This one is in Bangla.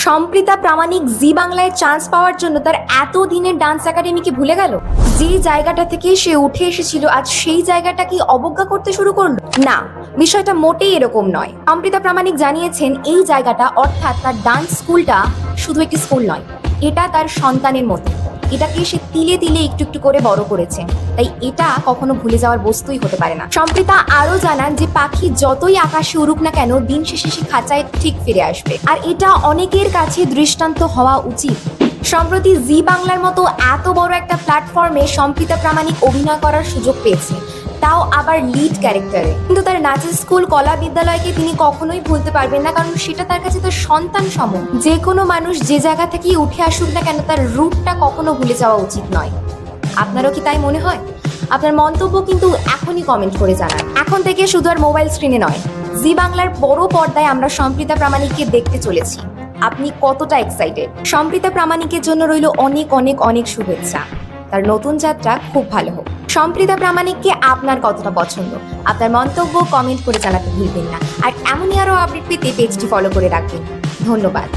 সম্প্রীতা প্রামাণিক জি বাংলায় চান্স পাওয়ার জন্য তার এত দিনের ডান্স একাডেমিকে ভুলে গেল। যে জায়গাটা থেকে সে উঠে এসেছিল আজ সেই জায়গাটা কি অবজ্ঞা করতে শুরু করলো? না, বিষয়টা মোটেই এরকম নয়। সম্প্রীতা প্রামাণিক জানিয়েছেন এই জায়গাটা অর্থাৎ তার ডান্স স্কুলটা শুধু একটি স্কুল নয়, এটা তার সন্তানের মতো। এটাকে সে তিলে তিলে একটু একটু করে বড় করেছে, তাই এটা কখনো ভুলে যাওয়ার বস্তুই হতে পারে না। সম্প্রীতা আরো জানান যে পাখি যতই আকাশে উড়ুক না কেন দিন শেষে সে খাঁচায় ঠিক ফিরে আসবে, আর এটা অনেকের কাছে দৃষ্টান্ত হওয়া উচিত। সম্প্রতি জি বাংলার মতো এত বড় একটা প্ল্যাটফর্মে সম্প্রীতা প্রামাণিক অভিনয় করার সুযোগ পেয়েছে, তাও আবার লিড ক্যারেক্টারে। কিন্তু তার নাচের স্কুল কলা বিদ্যালয়কে তিনি কখনোই ভুলতে পারবেন না, কারণ সেটা তার কাছে তার সন্তান সম। যে কোনো মানুষ যে জায়গা থেকেই উঠে আসুক না কেন তার রুটটা কখনো ভুলে যাওয়া উচিত নয়। আপনারও কি তাই মনে হয়? আপনার মন্তব্য কিন্তু এখনই কমেন্ট করে জানান। এখন থেকে শুধু আর মোবাইল স্ক্রিনে নয়, জি বাংলার বড় পর্দায় আমরা সম্প্রীতা প্রামাণিককে দেখতে চলেছি। আপনি কতটা এক্সাইটেড? সম্প্রীতা প্রামাণিকের জন্য রইল অনেক অনেক অনেক শুভেচ্ছা। তার নতুন যাত্রা খুব ভালো হোক। সম্প্রীতা প্রামাণিককে আপনার কতটা পছন্দ? আপনার মন্তব্য কমেন্ট করে জানাতে ভুলবেন না। আর এমনই আরও আপডেট পেতে পেজটি ফলো করে রাখবেন। ধন্যবাদ।